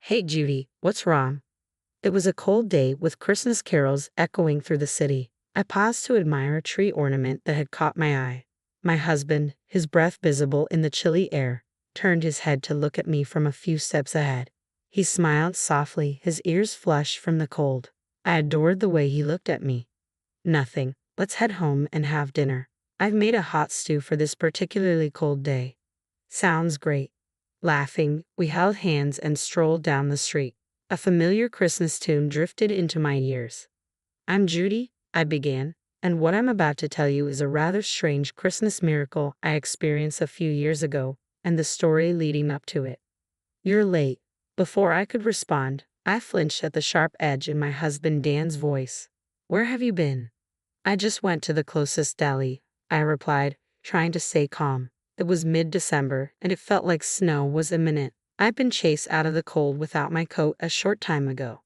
Hey Judy, what's wrong? It was a cold day with Christmas carols echoing through the city. I paused to admire a tree ornament that had caught my eye. My husband, his breath visible in the chilly air, turned his head to look at me from a few steps ahead. He smiled softly, his ears flushed from the cold. I adored the way he looked at me. Nothing. Let's head home and have dinner. I've made a hot stew for this particularly cold day. Sounds great. Laughing, we held hands and strolled down the street. A familiar Christmas tune drifted into my ears. I'm Judy, I began, and what I'm about to tell you is a rather strange Christmas miracle I experienced a few years ago, and the story leading up to it. You're late. Before I could respond, I flinched at the sharp edge in my husband Dan's voice. Where have you been? I just went to the closest deli, I replied, trying to stay calm. It was mid-December, and it felt like snow was imminent. I'd been chased out of the cold without my coat a short time ago.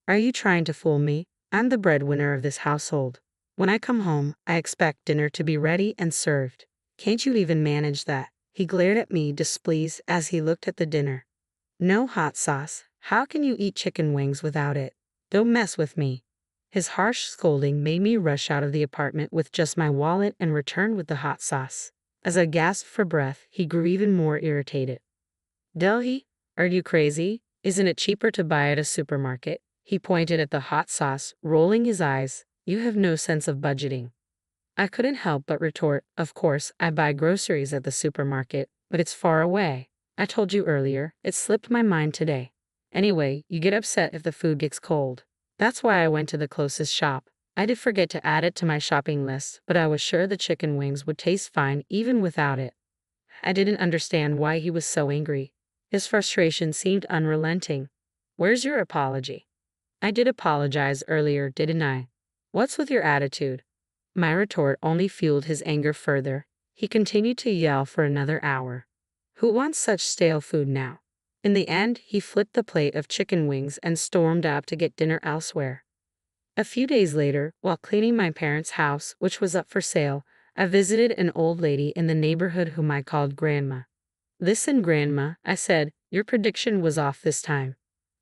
Are you trying to fool me? I'm the breadwinner of this household. When I come home, I expect dinner to be ready and served. Can't you even manage that? He glared at me displeased as he looked at the dinner. No hot sauce. How can you eat chicken wings without it? Don't mess with me. His harsh scolding made me rush out of the apartment with just my wallet and return with the hot sauce. As I gasped for breath, he grew even more irritated. Delhi, are you crazy? Isn't it cheaper to buy at a supermarket? He pointed at the hot sauce, rolling his eyes. You have no sense of budgeting. I couldn't help but retort, of course, I buy groceries at the supermarket, but it's far away. I told you earlier, it slipped my mind today. Anyway, you get upset if the food gets cold. That's why I went to the closest shop. I did forget to add it to my shopping list, but I was sure the chicken wings would taste fine even without it. I didn't understand why he was so angry. His frustration seemed unrelenting. Where's your apology? I did apologize earlier, didn't I? What's with your attitude? My retort only fueled his anger further. He continued to yell for another hour. Who wants such stale food now? In the end, he flipped the plate of chicken wings and stormed out to get dinner elsewhere. A few days later, while cleaning my parents' house, which was up for sale, I visited an old lady in the neighborhood whom I called Grandma. Listen, Grandma, I said, your prediction was off this time.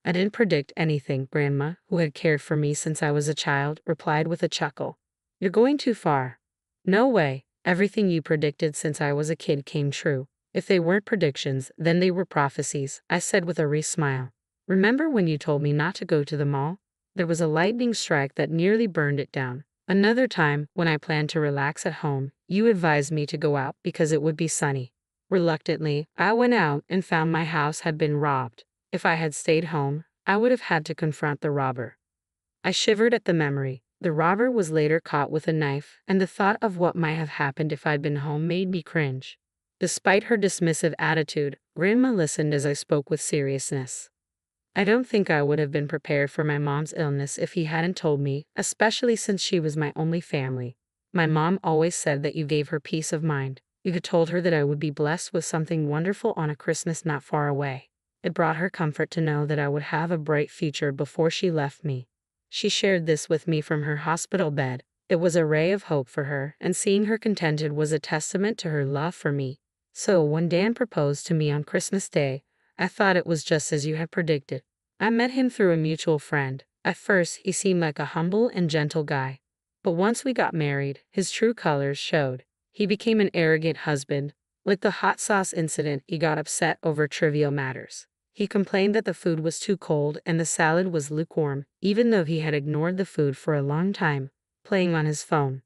I didn't predict anything, Grandma, who had cared for me since I was a child, replied with a chuckle. You're going too far. No way. Everything you predicted since I was a kid came true. If they weren't predictions, then they were prophecies, I said with a wry smile. Remember when you told me not to go to the mall? There was a lightning strike that nearly burned it down. Another time, when I planned to relax at home, you advised me to go out because it would be sunny. Reluctantly, I went out and found my house had been robbed. If I had stayed home, I would have had to confront the robber. I shivered at the memory. The robber was later caught with a knife, and the thought of what might have happened if I'd been home made me cringe. Despite her dismissive attitude, Grandma listened as I spoke with seriousness. I don't think I would have been prepared for my mom's illness if he hadn't told me, especially since she was my only family. My mom always said that you gave her peace of mind. You had told her that I would be blessed with something wonderful on a Christmas not far away. It brought her comfort to know that I would have a bright future before she left me. She shared this with me from her hospital bed. It was a ray of hope for her, and seeing her contented was a testament to her love for me. So when Dan proposed to me on Christmas Day, I thought it was just as you had predicted. I met him through a mutual friend. At first, he seemed like a humble and gentle guy. But once we got married, his true colors showed. He became an arrogant husband. Like the hot sauce incident, he got upset over trivial matters. He complained that the food was too cold and the salad was lukewarm, even though he had ignored the food for a long time, playing on his phone.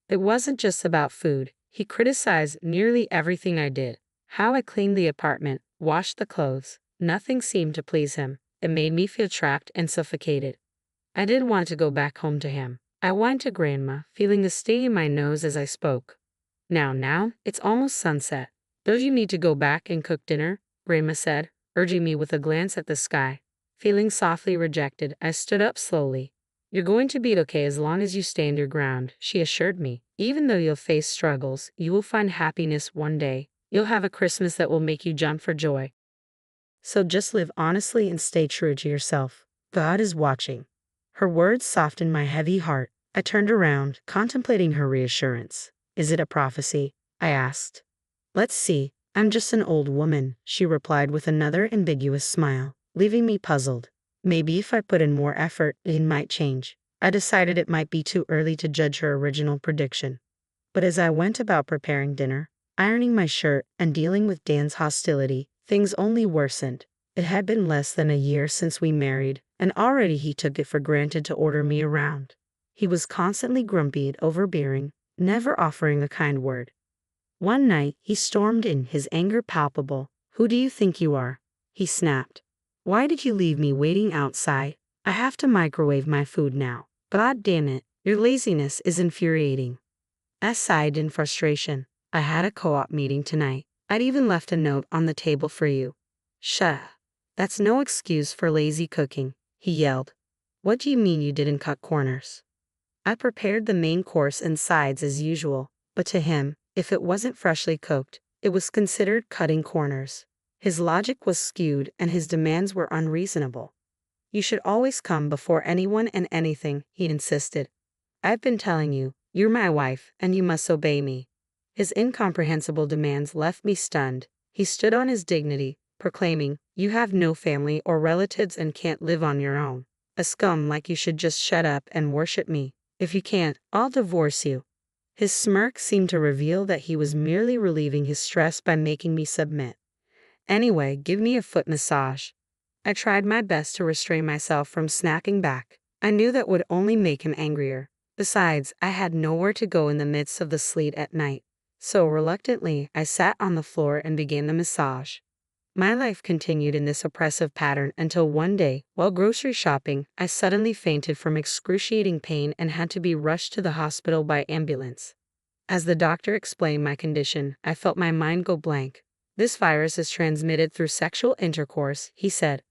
It wasn't just about food. He criticized nearly everything I did. How I cleaned the apartment, washed the clothes. Nothing seemed to please him. It made me feel trapped and suffocated. I didn't want to go back home to him. I went to Grandma, feeling the sting in my nose as I spoke. Now, it's almost sunset. Don't you need to go back and cook dinner? Grandma said, urging me with a glance at the sky. Feeling softly rejected, I stood up slowly. You're going to be okay as long as you stand your ground, she assured me. Even though you'll face struggles, you will find happiness one day. You'll have a Christmas that will make you jump for joy. So just live honestly and stay true to yourself. God is watching. Her words softened my heavy heart. I turned around, contemplating her reassurance. Is it a prophecy? I asked. Let's see. I'm just an old woman, she replied with another ambiguous smile. leaving me puzzled. Maybe if I put in more effort, it might change. I decided it might be too early to judge her original prediction. But as I went about preparing dinner, ironing my shirt, and dealing with Dan's hostility, things only worsened. It had been less than a year since we married, and already he took it for granted to order me around. He was constantly grumpy and overbearing, never offering a kind word. One night, he stormed in, his anger palpable. "Who do you think you are?" he snapped. "Why did you leave me waiting outside? I have to microwave my food now. God damn it, your laziness is infuriating." I sighed in frustration. "I had a co-op meeting tonight. I'd even left a note on the table for you." "Shut up. That's no excuse for lazy cooking," he yelled. "What do you mean you didn't cut corners?" I prepared the main course and sides as usual, but to him, if it wasn't freshly cooked, it was considered cutting corners. His logic was skewed and his demands were unreasonable. "You should always come before anyone and anything," he insisted. "I've been telling you, you're my wife, and you must obey me." His incomprehensible demands left me stunned. He stood on his dignity, proclaiming, "You have no family or relatives and can't live on your own. A scum like you should just shut up and worship me. If you can't, I'll divorce you." His smirk seemed to reveal that he was merely relieving his stress by making me submit. "Anyway, give me a foot massage." I tried my best to restrain myself from snapping back. I knew that would only make him angrier. Besides, I had nowhere to go in the midst of the sleet at night. So reluctantly, I sat on the floor and began the massage. My life continued in this oppressive pattern until one day, while grocery shopping, I suddenly fainted from excruciating pain and had to be rushed to the hospital by ambulance. As the doctor explained my condition, I felt my mind go blank. "This virus is transmitted through sexual intercourse," he said.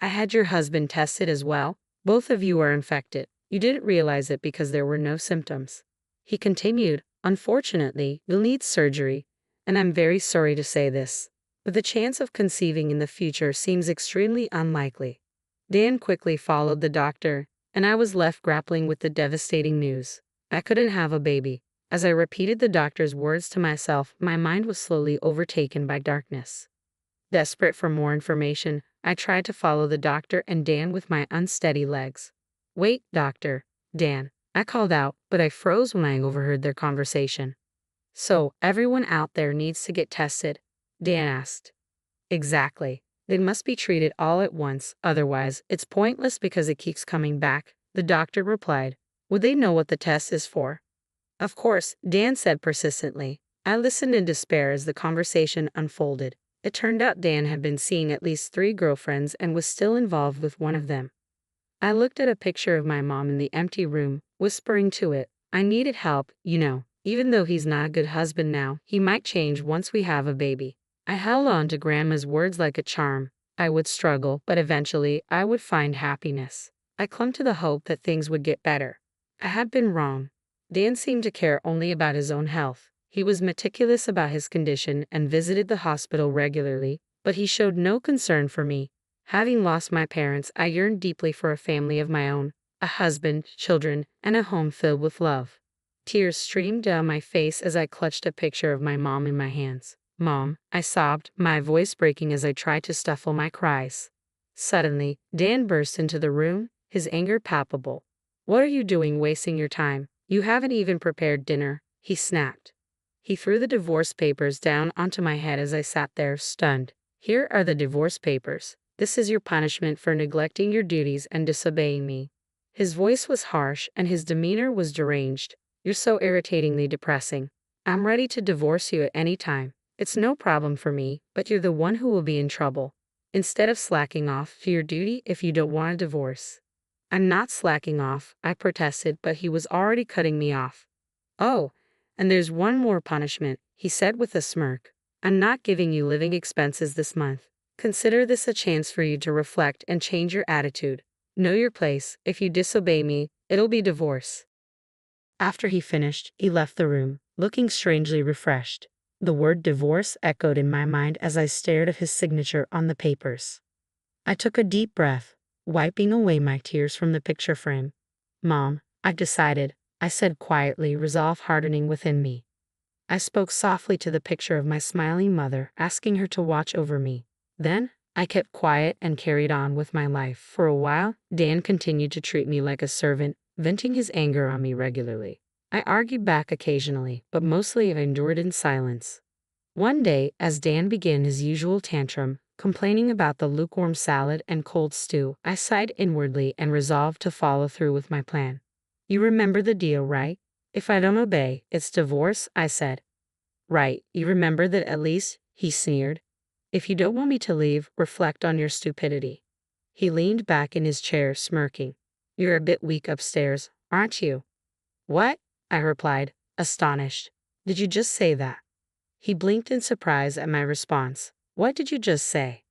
"I had your husband tested as well. Both of you are infected. You didn't realize it because there were no symptoms." He continued, "Unfortunately, you'll need surgery, and I'm very sorry to say this, but the chance of conceiving in the future seems extremely unlikely." Dan quickly followed the doctor, and I was left grappling with the devastating news. I couldn't have a baby. As I repeated the doctor's words to myself, my mind was slowly overtaken by darkness. Desperate for more information, I tried to follow the doctor and Dan with my unsteady legs. "Wait, doctor, Dan," I called out, but I froze when I overheard their conversation. "So, everyone out there needs to get tested?" Dan asked. "Exactly. They must be treated all at once, otherwise, it's pointless because it keeps coming back," the doctor replied. "Would they know what the test is for?" "Of course," Dan said persistently. I listened in despair as the conversation unfolded. It turned out Dan had been seeing at least 3 girlfriends and was still involved with one of them. I looked at a picture of my mom in the empty room, whispering to it, "I needed help, you know. Even though he's not a good husband now, he might change once we have a baby." I held on to Grandma's words like a charm. I would struggle, but eventually I would find happiness. I clung to the hope that things would get better. I had been wrong. Dan seemed to care only about his own health. He was meticulous about his condition and visited the hospital regularly, but he showed no concern for me. Having lost my parents, I yearned deeply for a family of my own, a husband, children, and a home filled with love. Tears streamed down my face as I clutched a picture of my mom in my hands. "Mom," I sobbed, my voice breaking as I tried to stifle my cries. Suddenly, Dan burst into the room, his anger palpable. "What are you doing wasting your time? You haven't even prepared dinner," he snapped. He threw the divorce papers down onto my head as I sat there, stunned. "Here are the divorce papers. This is your punishment for neglecting your duties and disobeying me." His voice was harsh and his demeanor was deranged. "You're so irritatingly depressing. I'm ready to divorce you at any time. It's no problem for me, but you're the one who will be in trouble. Instead of slacking off to your duty if you don't want a divorce." "I'm not slacking off," I protested, but he was already cutting me off. "Oh, and there's one more punishment," he said with a smirk. "I'm not giving you living expenses this month. Consider this a chance for you to reflect and change your attitude. Know your place. If you disobey me, it'll be divorce." After he finished, he left the room, looking strangely refreshed. The word divorce echoed in my mind as I stared at his signature on the papers. I took a deep breath, wiping away my tears from the picture frame. "Mom, I've decided," I said quietly, resolve hardening within me. I spoke softly to the picture of my smiling mother, asking her to watch over me. Then, I kept quiet and carried on with my life. For a while, Dan continued to treat me like a servant, venting his anger on me regularly. I argued back occasionally, but mostly I endured in silence. One day, as Dan began his usual tantrum, complaining about the lukewarm salad and cold stew, I sighed inwardly and resolved to follow through with my plan. "You remember the deal, right? If I don't obey, it's divorce," I said. "Right, you remember that at least," he sneered. "If you don't want me to leave, reflect on your stupidity." He leaned back in his chair, smirking. "You're a bit weak upstairs, aren't you?" "What?" I replied, astonished. "Did you just say that?" He blinked in surprise at my response. "What did you just say?"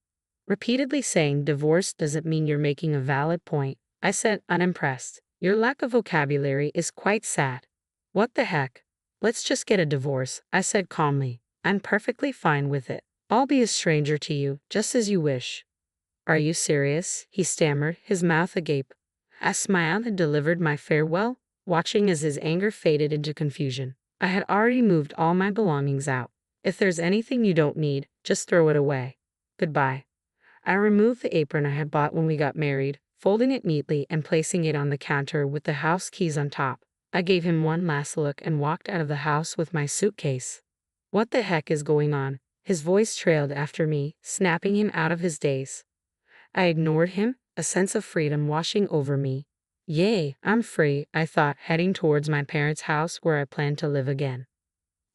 Repeatedly saying divorce doesn't mean you're making a valid point, I said, unimpressed. "Your lack of vocabulary is quite sad." "What the heck? Let's just get a divorce," I said calmly. "I'm perfectly fine with it. I'll be a stranger to you, just as you wish." "Are you serious?" he stammered, his mouth agape. I smiled and delivered my farewell, watching as his anger faded into confusion. I had already moved all my belongings out. "If there's anything you don't need, just throw it away. Goodbye." I removed the apron I had bought when we got married, folding it neatly and placing it on the counter with the house keys on top. I gave him one last look and walked out of the house with my suitcase. "What the heck is going on?" His voice trailed after me, snapping him out of his daze. I ignored him, a sense of freedom washing over me. Yay, I'm free, I thought, heading towards my parents' house where I planned to live again.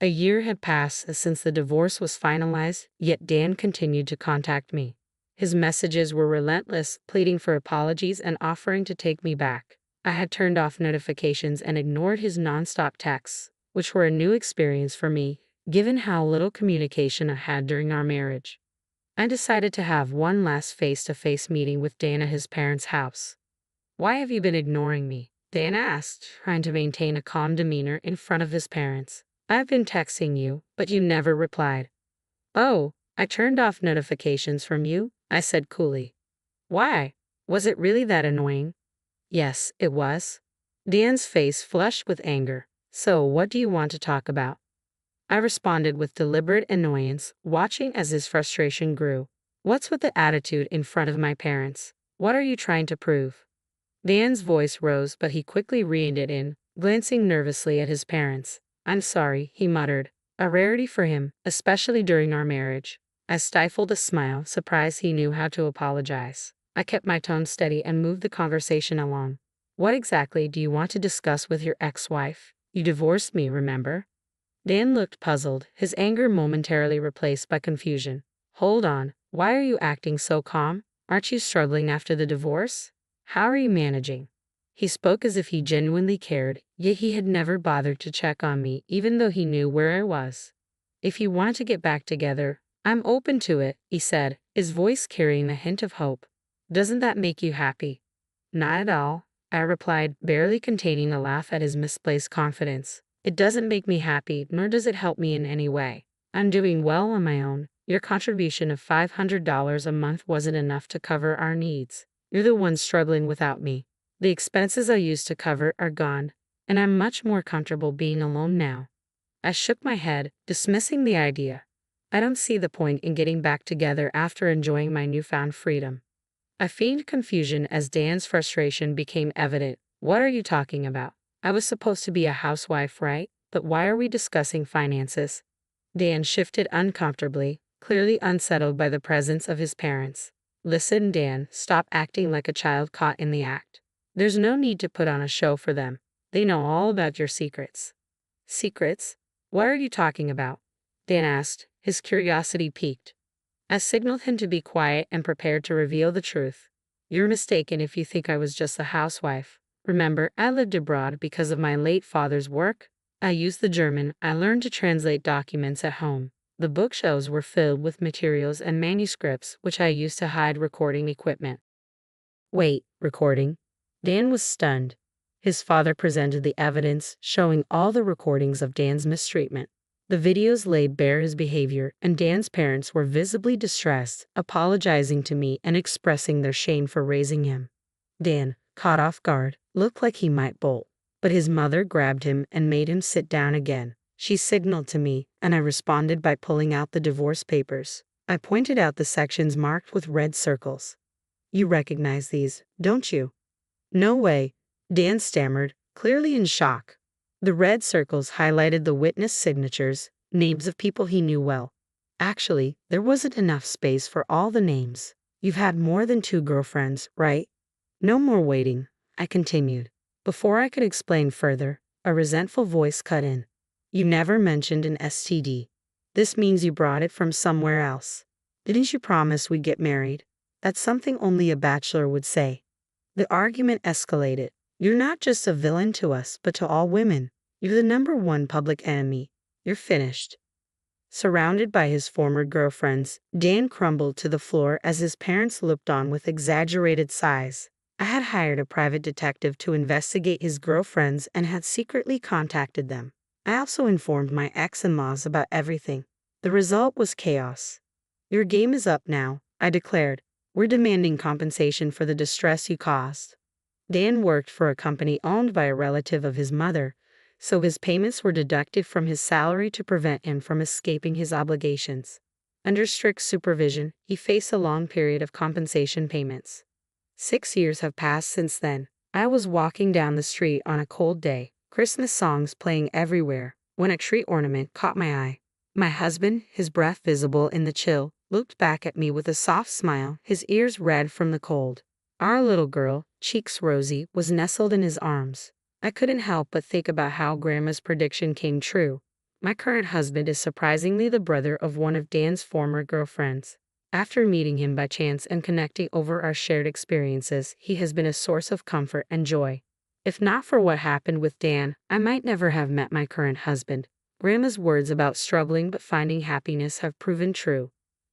A year had passed since the divorce was finalized, yet Dan continued to contact me. His messages were relentless, pleading for apologies and offering to take me back. I had turned off notifications and ignored his nonstop texts, which were a new experience for me, given how little communication I had during our marriage. I decided to have one last face-to-face meeting with Dan at his parents' house. "Why have you been ignoring me?" Dan asked, trying to maintain a calm demeanor in front of his parents. "I've been texting you, but you never replied." "Oh, I turned off notifications from you," I said coolly. "Why? Was it really that annoying?" "Yes, it was." Dan's face flushed with anger. "So, what do you want to talk about?" I responded with deliberate annoyance, watching as his frustration grew. "What's with the attitude in front of my parents? What are you trying to prove?" Dan's voice rose, but he quickly reined it in, glancing nervously at his parents. "I'm sorry," he muttered, a rarity for him, especially during our marriage. I stifled a smile, surprised he knew how to apologize. I kept my tone steady and moved the conversation along. "What exactly do you want to discuss with your ex-wife? You divorced me, remember?" Dan looked puzzled, his anger momentarily replaced by confusion. "Hold on, why are you acting so calm? Aren't you struggling after the divorce? How are you managing?" He spoke as if he genuinely cared, yet he had never bothered to check on me, even though he knew where I was. "If you want to get back together, I'm open to it," he said, his voice carrying a hint of hope. "Doesn't that make you happy?" "Not at all," I replied, barely containing a laugh at his misplaced confidence. "It doesn't make me happy, nor does it help me in any way. I'm doing well on my own. Your contribution of $500 a month wasn't enough to cover our needs. You're the one struggling without me. The expenses I used to cover are gone, and I'm much more comfortable being alone now." I shook my head, dismissing the idea. I don't see the point in getting back together after enjoying my newfound freedom. I feigned confusion as Dan's frustration became evident. "What are you talking about? I was supposed to be a housewife, right? But why are we discussing finances?" Dan shifted uncomfortably, clearly unsettled by the presence of his parents. "Listen, Dan, stop acting like a child caught in the act. There's no need to put on a show for them. They know all about your secrets." "Secrets? What are you talking about?" Dan asked, his curiosity piqued. I signaled him to be quiet and prepared to reveal the truth. "You're mistaken if you think I was just a housewife. Remember, I lived abroad because of my late father's work. I used the German. I learned to translate documents at home. The bookshelves were filled with materials and manuscripts, which I used to hide recording equipment." "Wait, recording?" Dan was stunned. His father presented the evidence, showing all the recordings of Dan's mistreatment. The videos laid bare his behavior, and Dan's parents were visibly distressed, apologizing to me and expressing their shame for raising him. Dan, caught off guard, looked like he might bolt, but his mother grabbed him and made him sit down again. She signaled to me, and I responded by pulling out the divorce papers. I pointed out the sections marked with red circles. You recognize these, don't you? No way, Dan stammered, clearly in shock. The red circles highlighted the witness signatures, names of people he knew well. Actually, there wasn't enough space for all the names. You've had more than 2 girlfriends, right? No more waiting, I continued. Before I could explain further, a resentful voice cut in. You never mentioned an STD. This means you brought it from somewhere else. Didn't you promise we'd get married? That's something only a bachelor would say. The argument escalated. You're not just a villain to us, but to all women. You're the #1 public enemy. You're finished. Surrounded by his former girlfriends, Dan crumbled to the floor as his parents looked on with exaggerated sighs. I had hired a private detective to investigate his girlfriends and had secretly contacted them. I also informed my ex-in-laws about everything. The result was chaos. Your game is up now, I declared. We're demanding compensation for the distress you caused. Dan worked for a company owned by a relative of his mother, so his payments were deducted from his salary to prevent him from escaping his obligations. Under strict supervision, he faced a long period of compensation payments. 6 years have passed since then. I was walking down the street on a cold day, Christmas songs playing everywhere, when a tree ornament caught my eye. My husband, his breath visible in the chill, looked back at me with a soft smile, his ears red from the cold. Our little girl, cheeks rosy, was nestled in his arms. I couldn't help but think about how Grandma's prediction came true. My current husband is surprisingly the brother of one of Dan's former girlfriends. After meeting him by chance and connecting over our shared experiences, he has been a source of comfort and joy. If not for what happened with Dan, I might never have met my current husband. Grandma's words about struggling but finding happiness have proven true.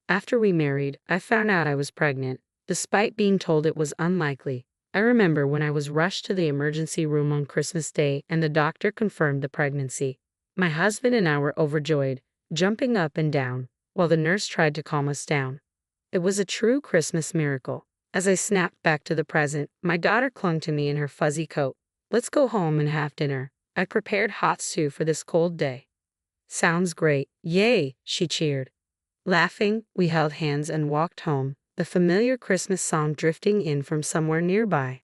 After we married, I found out I was pregnant, despite being told it was unlikely. I remember when I was rushed to the emergency room on Christmas Day and the doctor confirmed the pregnancy. My husband and I were overjoyed, jumping up and down, while the nurse tried to calm us down. It was a true Christmas miracle. As I snapped back to the present, my daughter clung to me in her fuzzy coat. Let's go home and have dinner. I prepared hot stew for this cold day. Sounds great. Yay, she cheered. Laughing, we held hands and walked home, the familiar Christmas song drifting in from somewhere nearby.